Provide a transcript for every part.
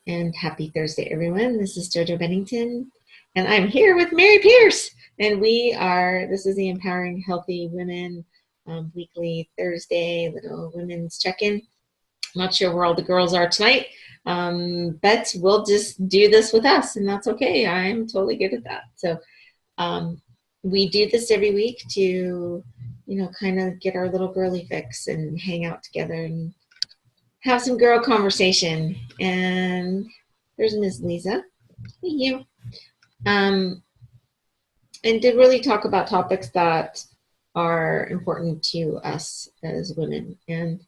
And happy Thursday, everyone. This is JoJo Bennington, and I'm here with Mary Pierce. And this is the Empowering Healthy Women weekly Thursday little women's check-in. I'm not sure where all the girls are tonight, but we'll just do this with us, and that's okay. I'm totally good at that. So we do this every week to, kind of get our little girly fix and hang out together and have some girl conversation. And there's Ms. Lisa. Hey, you. And to really talk about topics that are important to us as women. And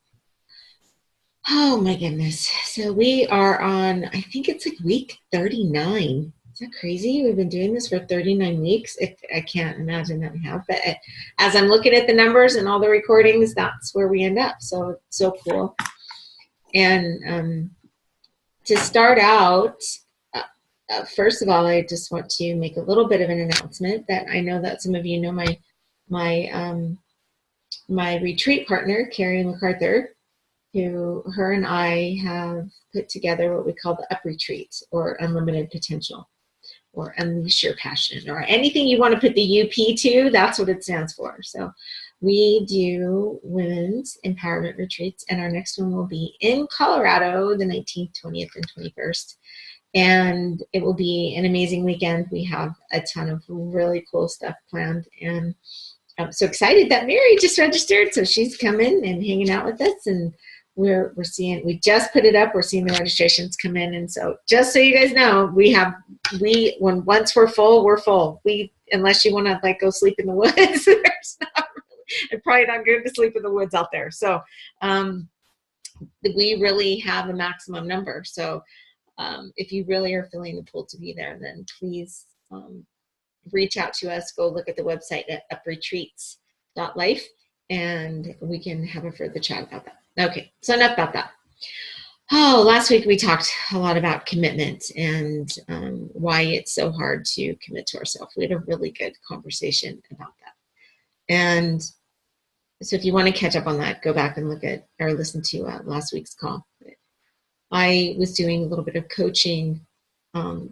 oh my goodness. So we are on, I think it's like week 39. Is that crazy? We've been doing this for 39 weeks. I can't imagine that we have. But as I'm looking at the numbers and all the recordings, that's where we end up. So it's so cool. And to start out, first of all, I just want to make a little bit of an announcement that I know that some of you know my retreat partner, Carrie MacArthur, her and I have put together what we call the Up Retreat, or Unlimited Potential, or Unleash Your Passion, or anything you want to put the UP to, that's what it stands for. So we do women's empowerment retreats, and our next one will be in Colorado, the 19th, 20th, and 21st. And it will be an amazing weekend. We have a ton of really cool stuff planned, and I'm so excited that Mary just registered, so she's coming and hanging out with us. And we're seeing, we just put it up, we're seeing the registrations come in. And so just so you guys know, once we're full, we're full. Unless you want to like go sleep in the woods, it's probably not good to sleep in the woods out there. So we really have a maximum number. So if you really are feeling the pull to be there, then please reach out to us. Go look at the website at upretreats.life, and we can have a further chat about that. Okay, so enough about that. Oh, last week we talked a lot about commitment and why it's so hard to commit to ourselves. We had a really good conversation about that. And so if you want to catch up on that, go back and look at or listen to last week's call. I was doing a little bit of coaching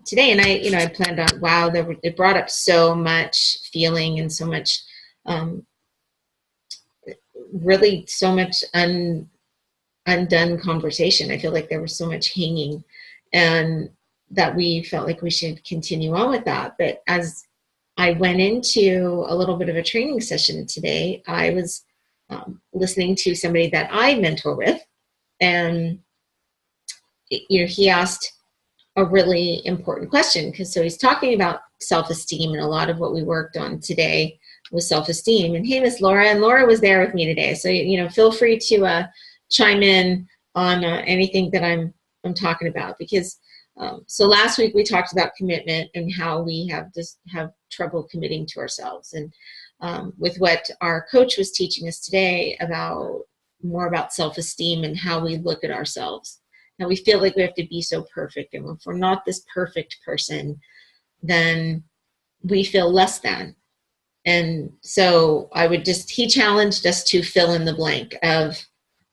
today, and I planned on, wow, it brought up so much feeling and so much, really so much undone conversation. I feel like there was so much hanging, and that we felt like we should continue on with that. But as I went into a little bit of a training session today, I was listening to somebody that I mentor with, and he asked a really important question, because so he's talking about self-esteem, and a lot of what we worked on today was self-esteem. And hey, Miss Laura, and Laura was there with me today, so feel free to chime in on anything that I'm talking about, because so last week we talked about commitment and how we have trouble committing to ourselves, and with what our coach was teaching us today more about self-esteem and how we look at ourselves. Now we feel like we have to be so perfect, and if we're not this perfect person, then we feel less than. And so he challenged us to fill in the blank of,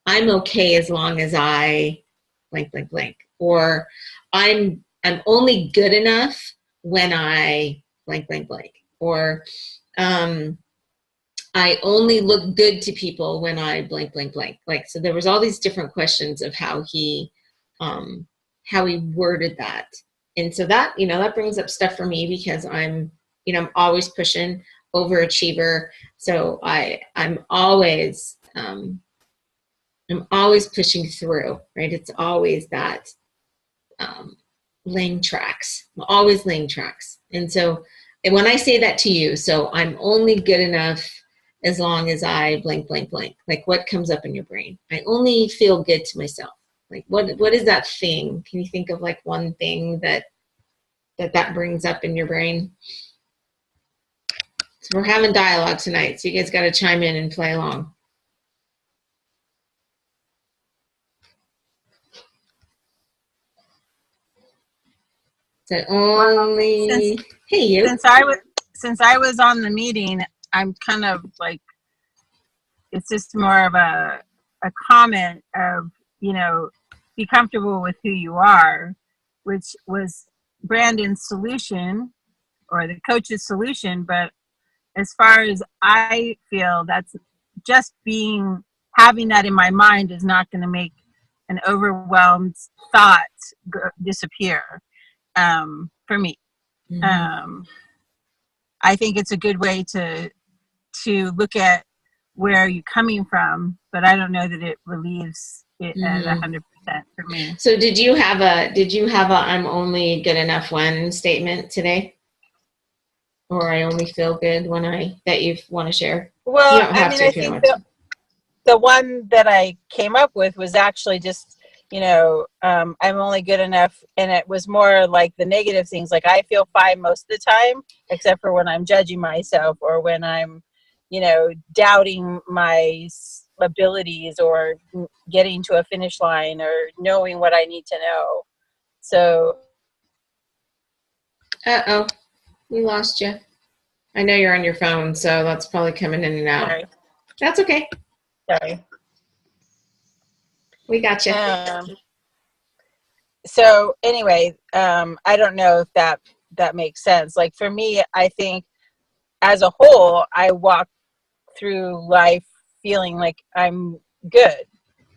I'm okay as long as I blank, blank, blank, or I'm only good enough when I blank, blank, blank, or I only look good to people when I blank, blank, blank. Like, so there was all these different questions of how he worded that. And so that, that brings up stuff for me, because I'm always pushing, overachiever. So I'm always pushing through, right? It's always that laying tracks. I'm always laying tracks. And so, and when I say that to you, so I'm only good enough as long as I blank, blank, blank. Like, what comes up in your brain? I only feel good to myself. Like, what is that thing? Can you think of like one thing that brings up in your brain? So we're having dialogue tonight, so you guys got to chime in and play along. So only, hey, you. Since I was on the meeting, I'm kind of like, it's just more of a comment of, be comfortable with who you are. which was Brandon's solution or the coach's solution. But as far as I feel, that's just having that in my mind is not going to make an overwhelmed thought disappear for me. Mm-hmm. I think it's a good way to look at where you're coming from, but I don't know that it relieves it at 100% for me. So did you have a I'm only good enough when statement today? Or I only feel good when that you want to share? Well, You don't have I mean, to I if you don't think want to. the one that I came up with was actually just, I'm only good enough. And it was more like the negative things. Like I feel fine most of the time, except for when I'm judging myself or when I'm, doubting my abilities or getting to a finish line or knowing what I need to know. So. Uh-oh, we lost you. I know you're on your phone, so that's probably coming in and out. Sorry. That's okay. Sorry. We got you. So anyway, I don't know if that makes sense. Like for me, I think as a whole, I walk through life feeling like I'm good.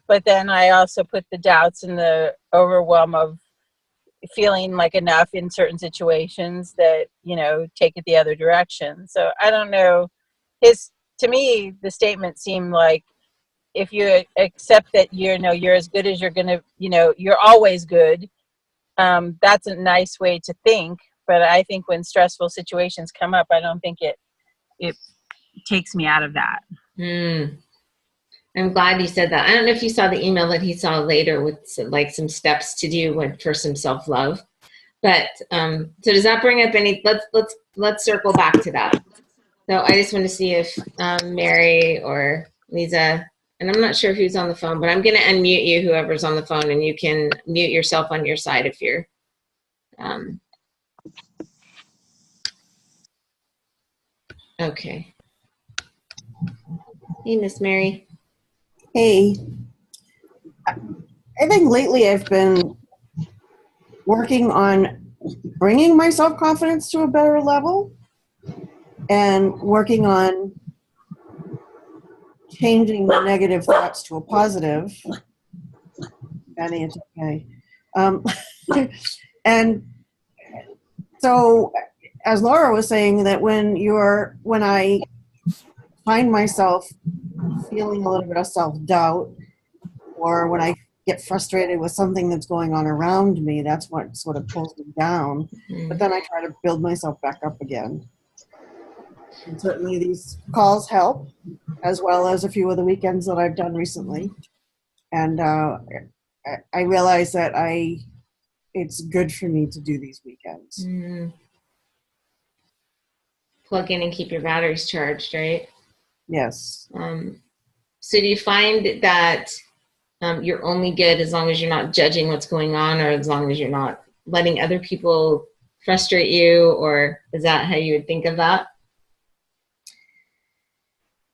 But then I also put the doubts and the overwhelm of feeling like enough in certain situations that, take it the other direction. So I don't know. To me, the statement seemed like if you accept that you're as good as you're going to, you're always good. That's a nice way to think. But I think when stressful situations come up, I don't think it takes me out of that. I'm glad you said that. I don't know if you saw the email that he saw later with some steps to do for some self-love. But so does that bring up any? Let's circle back to that. So I just want to see if Mary or Lisa, and I'm not sure who's on the phone, but I'm going to unmute you, whoever's on the phone, and you can mute yourself on your side if you're. Okay. Hey, Miss Mary. Hey, I think lately I've been working on bringing my self-confidence to a better level and working on changing the negative thoughts to a positive. Benny, it's okay. And so, as Laura was saying, that when I find myself feeling a little bit of self-doubt, or when I get frustrated with something that's going on around me, that's what sort of pulls me down. But then I try to build myself back up again. And certainly these calls help, as well as a few of the weekends that I've done recently. And I realize that it's good for me to do these weekends. Plug in and keep your batteries charged, right? Yes. So do you find that you're only good as long as you're not judging what's going on, or as long as you're not letting other people frustrate you, or is that how you would think of that?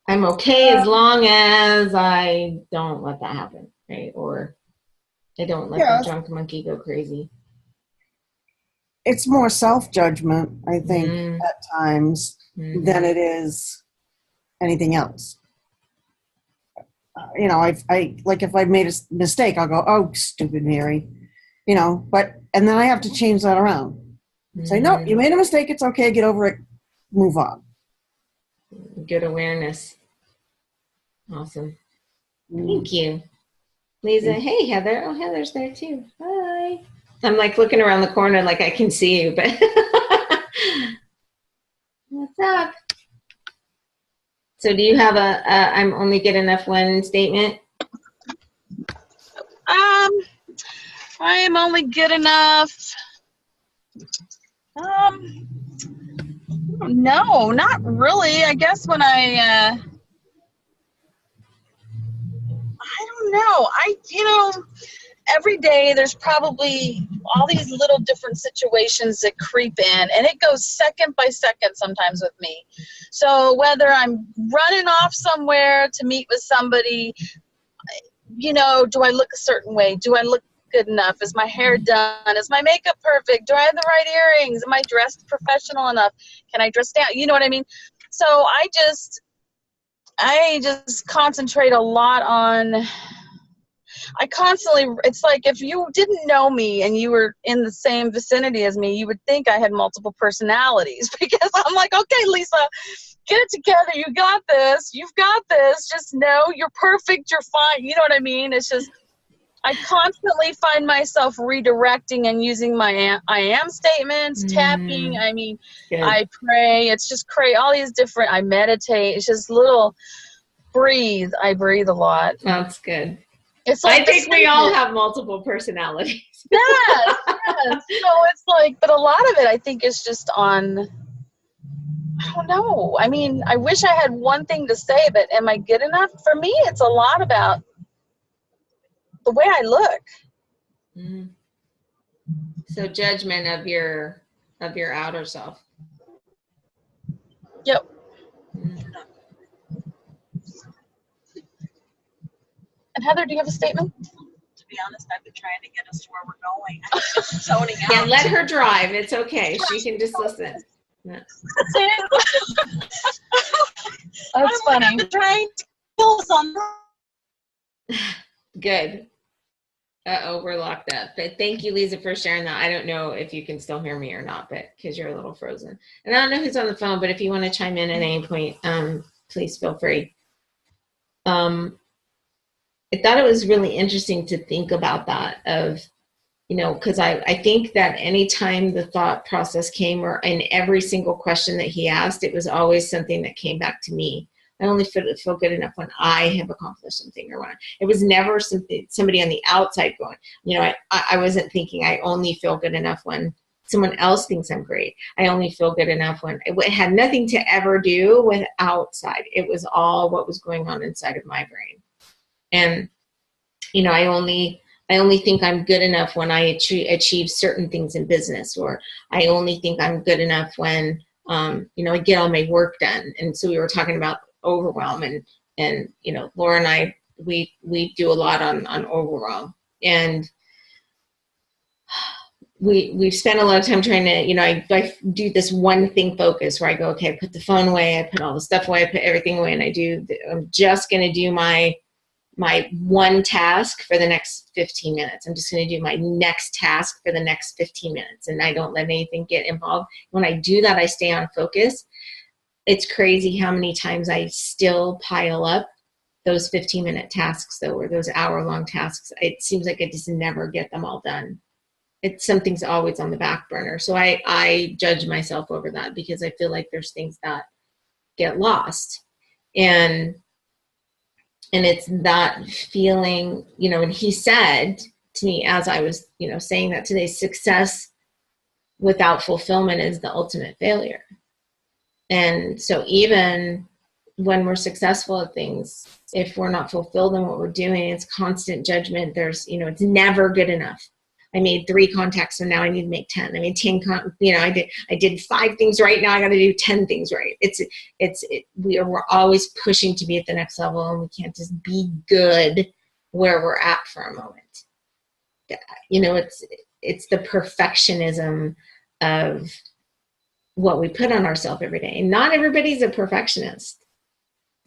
I'm okay as long as I don't let that happen, right? Or I don't let the drunk monkey go crazy. It's more self-judgment, I think, at times than it is anything else. If I've made a mistake, I'll go, "Oh, stupid Mary," and then I have to change that around. Say, "No, you made a mistake. It's okay. Get over it. Move on." Good awareness. Awesome. Thank you. Lisa, hey, Heather. Oh, Heather's there too. Hi. I'm like looking around the corner like I can see you, but what's up? So do you have a I'm only good enough when statement? I am only good enough. No, not really. I guess when I don't know. Every day there's probably all these little different situations that creep in, and it goes second by second sometimes with me. So whether I'm running off somewhere to meet with somebody, do I look a certain way? Do I look good enough? Is my hair done? Is my makeup perfect? Do I have the right earrings? Am I dressed professional enough? Can I dress down? You know what I mean? So I just concentrate a lot on, it's like if you didn't know me and you were in the same vicinity as me, you would think I had multiple personalities, because I'm like, okay, Lisa, get it together. You got this. You've got this. Just know you're perfect. You're fine. You know what I mean? It's just, I constantly find myself redirecting and using my I am statements, tapping. I mean, Good. I pray. It's just all these different, I meditate. It's just little breathe. I breathe a lot. That's good. It's like I think we all have multiple personalities. Yes. So it's like, but a lot of it I think is just on, I don't know. I mean, I wish I had one thing to say, but am I good enough? For me, it's a lot about the way I look. Mm-hmm. So judgment of your outer self. Yep. Mm-hmm. And Heather, do you have a statement? To be honest, I've been trying to get us to where we're going. I'm just zoning out. Yeah, let her drive. It's okay. She can just listen. Yeah. That's funny. I'm trying to kill us on. Good. We're locked up. But thank you, Lisa, for sharing that. I don't know if you can still hear me or not, but because you're a little frozen. And I don't know who's on the phone, but if you want to chime in at any point, please feel free. I thought it was really interesting to think about that of, you know, because I think that anytime the thought process came, or in every single question that he asked, it was always something that came back to me. I only feel good enough when I have accomplished something, or when it was never somebody on the outside going, you know, I wasn't thinking I only feel good enough when someone else thinks I'm great. I only feel good enough when it had nothing to ever do with outside. It was all what was going on inside of my brain. And, you know, I only think I'm good enough when I achieve certain things in business, or I only think I'm good enough when, you know, I get all my work done. And so we were talking about overwhelm, and, you know, Laura and I, we do a lot on overwhelm, and we've spent a lot of time trying to, you know, I do this one thing focus where I go, okay, I put the phone away, I put all the stuff away, I put everything away, and I'm just going to do my one task for the next 15 minutes. I'm just going to do my next task for the next 15 minutes. And I don't let anything get involved. When I do that, I stay on focus. It's crazy how many times I still pile up those 15-minute tasks, though, or those hour-long tasks. It seems like I just never get them all done. Something's always on the back burner. So I judge myself over that, because I feel like there's things that get lost. And it's that feeling, you know, and he said to me as I was, you know, saying that today, success without fulfillment is the ultimate failure. And so even when we're successful at things, if we're not fulfilled in what we're doing, it's constant judgment. There's, you know, it's never good enough. I made 3 contacts, so now I need to make 10. I made 10, you know, I did 5 things right. Now I got to do 10 things right. We're always pushing to be at the next level, and we can't just be good where we're at for a moment. You know, it's the perfectionism of what we put on ourselves every day. And not everybody's a perfectionist,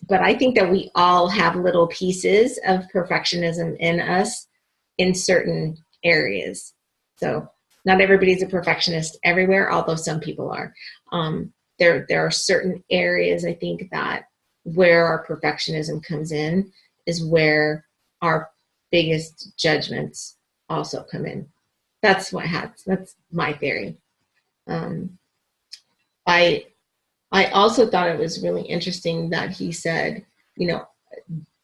but I think that we all have little pieces of perfectionism in us in certain areas. So not everybody's a perfectionist everywhere, although some people are. There are certain areas, I think, that where our perfectionism comes in is where our biggest judgments also come in. That's my theory. I also thought it was really interesting that he said, you know,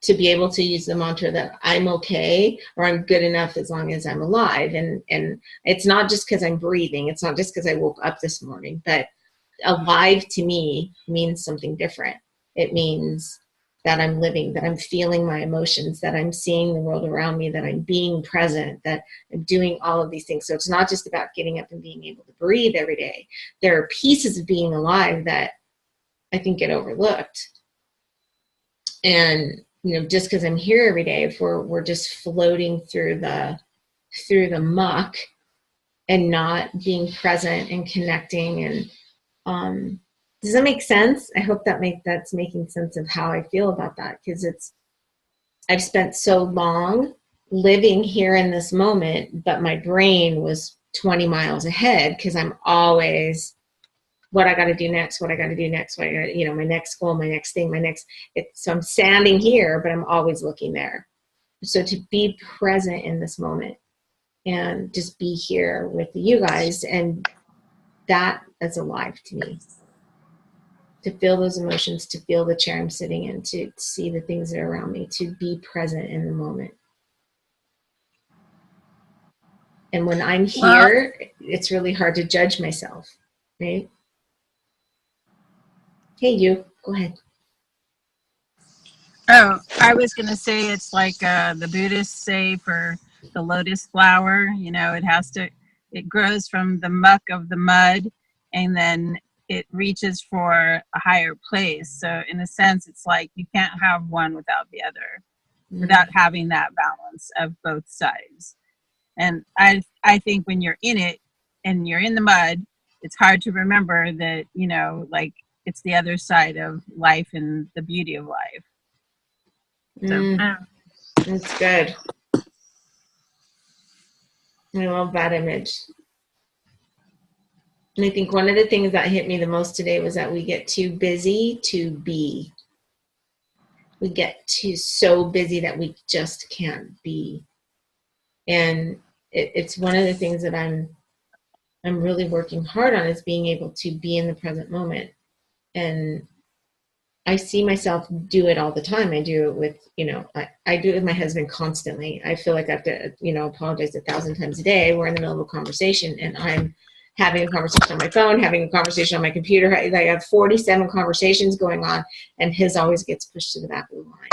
to be able to use the mantra that I'm okay, or I'm good enough as long as I'm alive. And it's not just because I'm breathing. It's not just because I woke up this morning, but alive to me means something different. It means that I'm living, that I'm feeling my emotions, that I'm seeing the world around me, that I'm being present, that I'm doing all of these things. So it's not just about getting up and being able to breathe every day. There are pieces of being alive that I think get overlooked. And, you know, just because I'm here every day, if we're just floating through the through the muck and not being present and connecting. And does that make sense? I hope that's making sense of how I feel about that, because I've spent so long living here in this moment, but my brain was 20 miles ahead, because I'm always what I got to do next, what I got to do next, what I got, my next goal, my next thing, so I'm standing here, but I'm always looking there. So to be present in this moment and just be here with you guys, and that is alive to me. To feel those emotions, to feel the chair I'm sitting in, to see the things that are around me, to be present in the moment. And when I'm here, it's really hard to judge myself, right? Hey, you, go ahead. Oh, I was going to say it's like the Buddhists say for the lotus flower, it grows from the muck of the mud, and then it reaches for a higher place. So in a sense, it's like you can't have one without the other, without having that balance of both sides. And I think when you're in it and you're in the mud, it's hard to remember that, like it's the other side of life and the beauty of life. So, That's good. I love that image. And I think one of the things that hit me the most today was that we get too busy to be. We get so busy that we just can't be. And it's one of the things that I'm really working hard on, is being able to be in the present moment. And I see myself do it all the time. I do it with, I do it with my husband constantly. I feel like I have to, apologize 1,000 times a day. We're in the middle of a conversation and I'm having a conversation on my phone, having a conversation on my computer. I have 47 conversations going on, and his always gets pushed to the back of the line.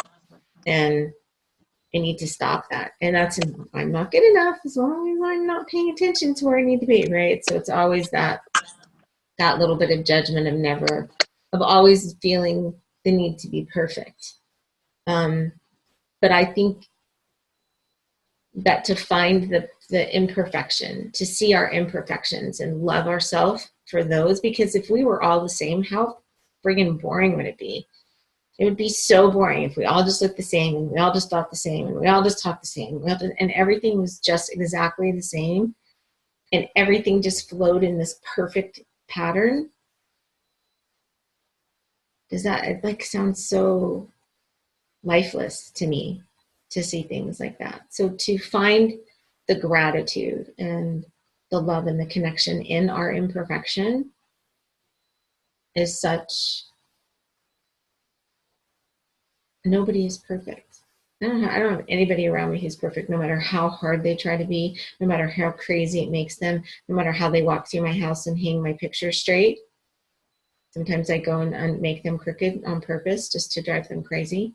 And I need to stop that. And I'm not good enough as long as I'm not paying attention to where I need to be, right? So it's always that little bit of judgment of always feeling the need to be perfect. But I think that to find the imperfection, to see our imperfections and love ourselves for those, because if we were all the same, how friggin' boring would it be? It would be so boring if we all just looked the same, and we all just thought the same, and we all just talked the same, and everything was just exactly the same, and everything just flowed in this perfect pattern. Does that, it sounds so lifeless to me to see things like that. So to find the gratitude and the love and the connection in our imperfection is such. Nobody is perfect. I don't have anybody around me who's perfect, no matter how hard they try to be, no matter how crazy it makes them, no matter how they walk through my house and hang my picture straight. Sometimes I go and make them crooked on purpose just to drive them crazy.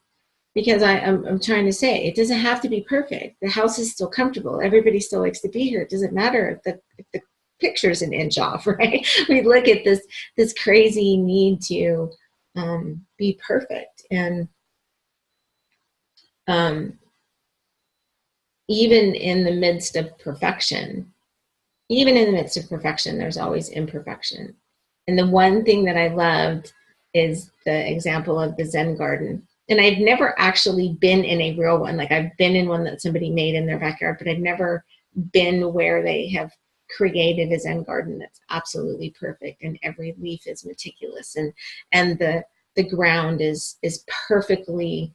Because I'm trying to say, it doesn't have to be perfect. The house is still comfortable. Everybody still likes to be here. It doesn't matter if the picture's an inch off, right? We look at this crazy need to be perfect. And even in the midst of perfection, there's always imperfection. And the one thing that I loved is the example of the Zen garden. And I've never actually been in a real one. Like I've been in one that somebody made in their backyard, but I've never been where they have created a Zen garden that's absolutely perfect, and every leaf is meticulous, and the ground is perfectly,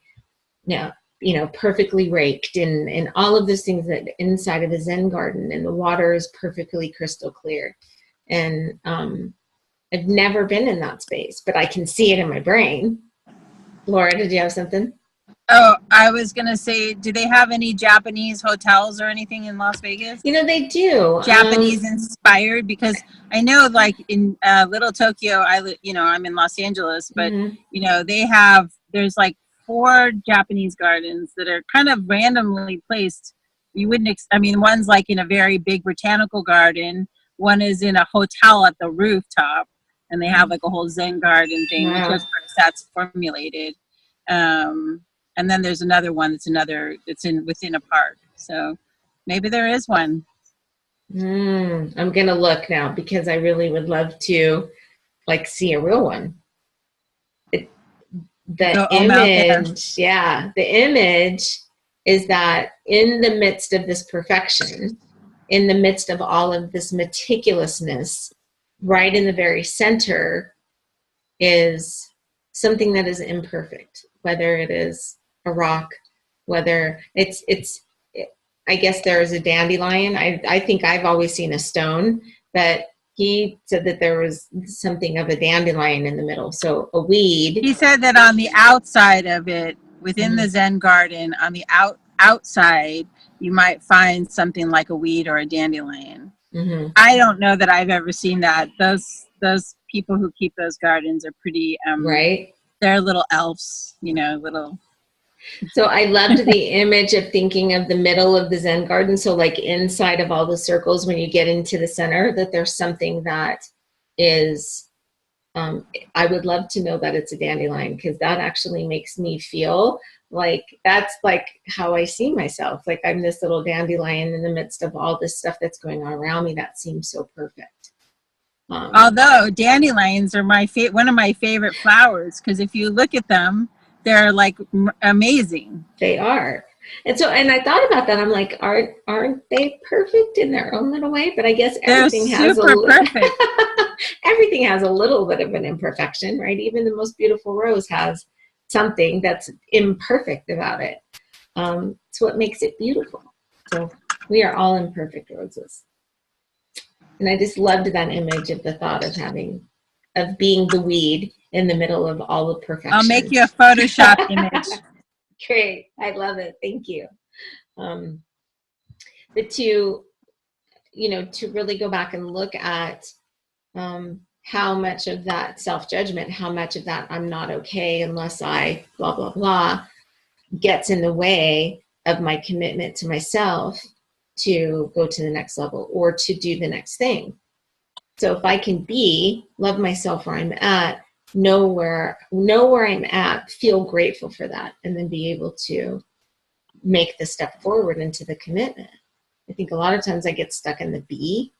perfectly raked, and all of those things that inside of a Zen garden, and the water is perfectly crystal clear. And I've never been in that space, but I can see it in my brain. Laura, did you have something? Oh, I was going to say, do they have any Japanese hotels or anything in Las Vegas? They do. Japanese inspired, because I know like in Little Tokyo, I'm in Los Angeles, but there's like 4 Japanese gardens that are kind of randomly placed. You wouldn't, one's like in a very big botanical garden. One is in a hotel at the rooftop, and they have like a whole Zen garden thing, Wow. which of course that's formulated. And then there's another one that's within a park. So Maybe there is one. I'm going to look now because I really would love to like see a real one. The image, yeah, the image is that in the midst of this perfection, in the midst of all of this meticulousness, right in the very center is something that is imperfect, whether it is a rock, whether it's I guess there is a dandelion. I think I've always seen a stone, but he said that there was something of a dandelion in the middle. So a weed. He said that on the outside of it, within the Zen garden, on the outside, you might find something like a weed or a dandelion. Mm-hmm. I don't know that I've ever seen that. Those people who keep those gardens are pretty right. They're little elves, little. So I loved the image of thinking of the middle of the Zen garden. So like inside of all the circles, when you get into the center, that there's something that is, I would love to know that it's a dandelion, because that actually makes me feel like that's like how I see myself. Like I'm this little dandelion in the midst of all this stuff that's going on around me. That seems so perfect. Although dandelions are one of my favorite flowers, because if you look at them, they're like amazing. They are. And I thought about that. I'm like, aren't they perfect in their own little way? But I guess everything has perfect. Everything has a little bit of an imperfection, right? Even the most beautiful rose has something that's imperfect about it. It's what makes it beautiful. So we are all imperfect roses. And I just loved that image of the thought of being the weed in the middle of all the perfection. I'll make you a Photoshop image. Great. I love it. Thank you. But to really go back and look at how much of that self-judgment, how much of that I'm not okay unless I blah, blah, blah, gets in the way of my commitment to myself to go to the next level or to do the next thing. So if I can love myself where I'm at, know where I'm at, feel grateful for that, and then be able to make the step forward into the commitment. I think a lot of times I get stuck in the B,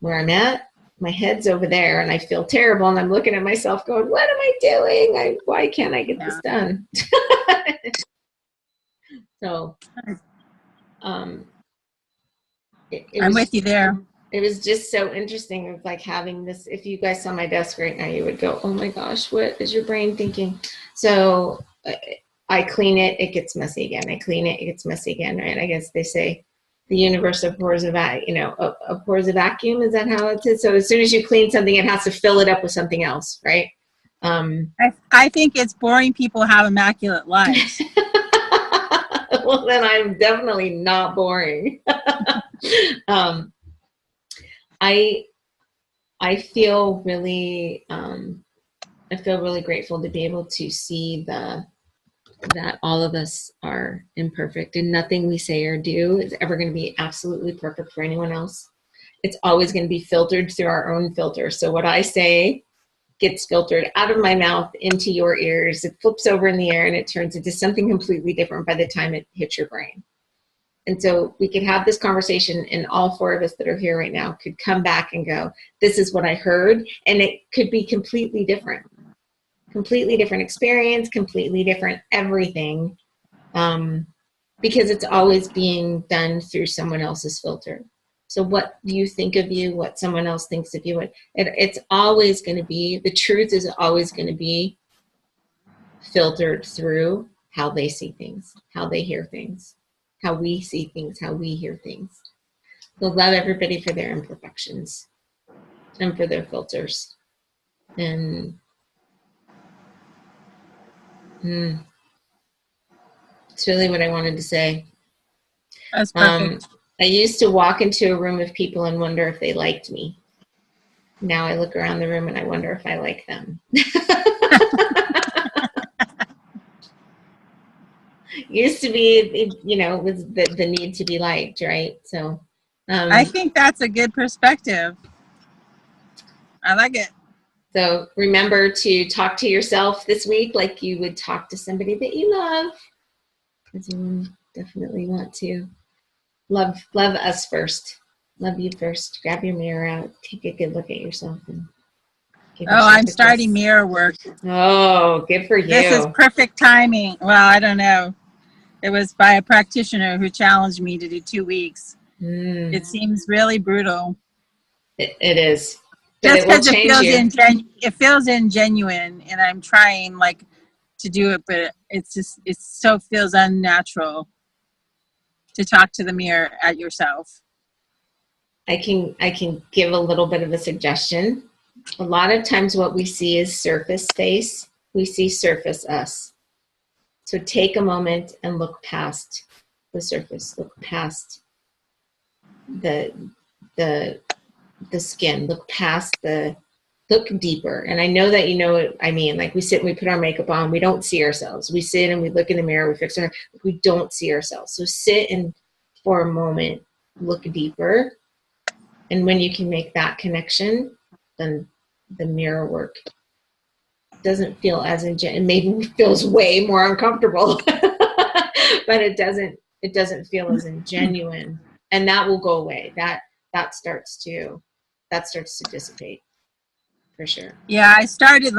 where I'm at, my head's over there, and I feel terrible, and I'm looking at myself going, what am I doing? Why can't I get this done? So I'm with you there. It was just so interesting of like having this. If you guys saw my desk right now, you would go, oh my gosh, what is your brain thinking? So I clean it, it gets messy again. I clean it, it gets messy again, right? I guess they say the universe abhors a vacuum. Is that how it is? So as soon as you clean something, it has to fill it up with something else, right? I think it's boring people have immaculate lives. Well, then I'm definitely not boring. I feel really grateful to be able to see that all of us are imperfect, and nothing we say or do is ever going to be absolutely perfect for anyone else. It's always going to be filtered through our own filter. So what I say gets filtered out of my mouth into your ears. It flips over in the air and it turns into something completely different by the time it hits your brain. And so we could have this conversation, and all four of us that are here right now could come back and go, this is what I heard. And it could be completely different experience, completely different everything, because it's always being done through someone else's filter. So what you think of you, what someone else thinks of you, it's always going to be, the truth is always going to be filtered through how they see things, how they hear things, how we see things, how we hear things. So love everybody for their imperfections and for their filters. And it's really what I wanted to say. That's perfect. I used to walk into a room of people and wonder if they liked me. Now I look around the room and I wonder if I like them. Used to be, was the need to be liked, right? So I think that's a good perspective. I like it. So remember to talk to yourself this week like you would talk to somebody that you love, because you definitely want to love us first. Love you first. Grab your mirror out. Take a good look at yourself and give Oh, yourself I'm a starting kiss. mirror work. Oh, good for you. This is perfect timing. Well, I don't know. It was by a practitioner who challenged me to do 2 weeks. It seems really brutal. It is. But Just it will because it change feels you. it feels ingenuine, and I'm trying like to do it, but it so feels unnatural to talk to the mirror at yourself. I can give a little bit of a suggestion. A lot of times what we see is surface face. We see surface us. So take a moment and look past the surface. Look past the skin. Look past look deeper. And I know that you know what I mean. Like we sit and we put our makeup on. We don't see ourselves. We sit and we look in the mirror. We fix our. We don't see ourselves. So sit and for a moment look deeper. And when you can make that connection, then the mirror work doesn't feel as it maybe feels way more uncomfortable, but it doesn't feel as genuine, and that will go away. That starts to dissipate for sure. Yeah, I started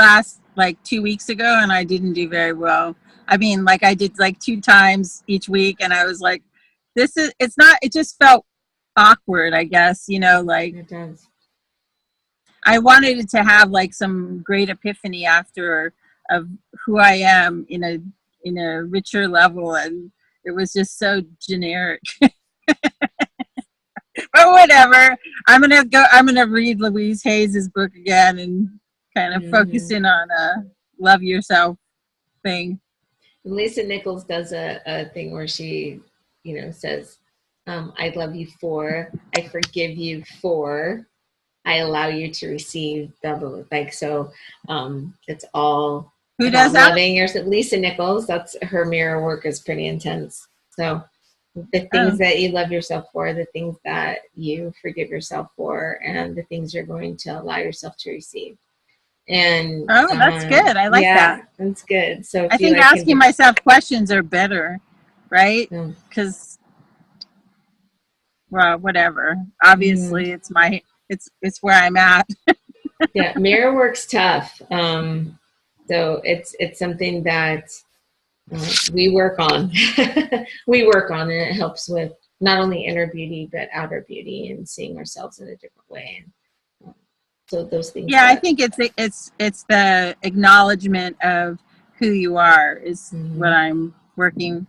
like 2 weeks ago, and I didn't do very well. I mean, like I did like 2 times each week, and I was like, it's not. It just felt awkward, I guess. Like It does. I wanted it to have like some great epiphany after of who I am in a richer level, and it was just so generic. But whatever. I'm gonna read Louise Hayes's book again and kind of focus in on a love yourself thing. Lisa Nichols does a thing where she, says, I love you for, I forgive you for, I allow you to receive double. Like, so it's all Who about does that? loving yourself. Lisa Nichols, that's her mirror work is pretty intense. So the things that you love yourself for, the things that you forgive yourself for, and the things you're going to allow yourself to receive. And that's good. I like that. That's good. So I think asking myself questions are better, right? Because well, whatever. Obviously, it's where I'm at. Yeah, mirror work's tough. So it's something that we work on. We work on, and it helps with not only inner beauty but outer beauty and seeing ourselves in a different way. And so those things. Yeah, I think it's the acknowledgement of who you are is what I'm working.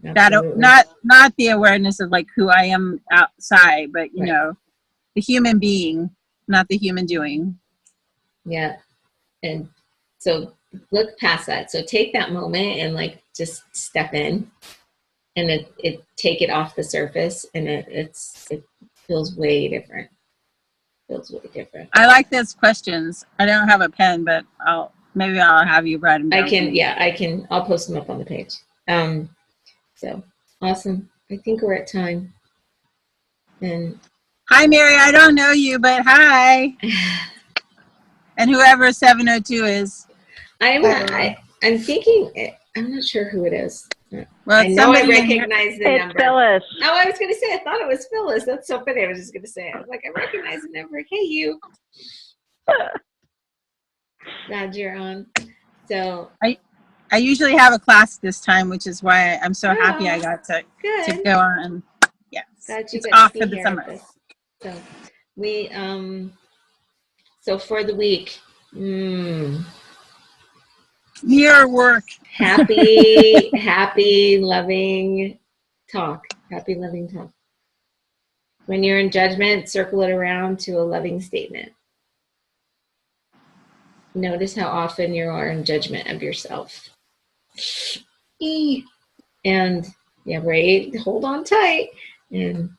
Absolutely. That not the awareness of like who I am outside, but you know, the human being, not the human doing. Yeah, and so look past that. So take that moment and like just step in, and it take it off the surface, and it feels way different. I like those questions. I don't have a pen, but I'll have you write them down. I'll post them up on the page. So awesome. I think we're at time. And hi, Mary. I don't know you, but hi. And whoever 702 is. I'm thinking. I'm not sure who it is. Well, I know I recognize the number. It's Phyllis. Oh, I was going to say, I thought it was Phyllis. That's so funny. I was just going to say it. I was like, I recognize the number. Hey, you. Glad you're on. So I usually have a class this time, which is why I'm so happy I got to go on. Yes, it's off for the summer. So we so for the week, mirror work. Happy, loving talk. Happy, loving talk. When you're in judgment, circle it around to a loving statement. Notice how often you are in judgment of yourself. And hold on tight. And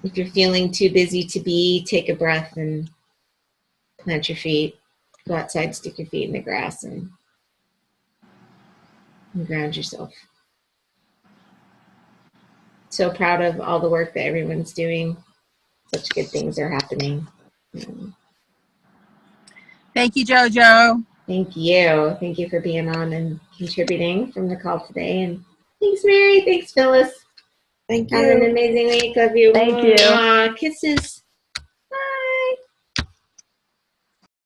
if you're feeling too busy to be, take a breath and plant your feet. Go outside, stick your feet in the grass, and ground yourself. So proud of all the work that everyone's doing. Such good things are happening. Thank you, JoJo. Thank you. Thank you for being on and contributing from the call today. And Thanks, Mary. Thanks, Phyllis. Thank Have an you. amazing week. Love you. Thank you. Mwah. Kisses.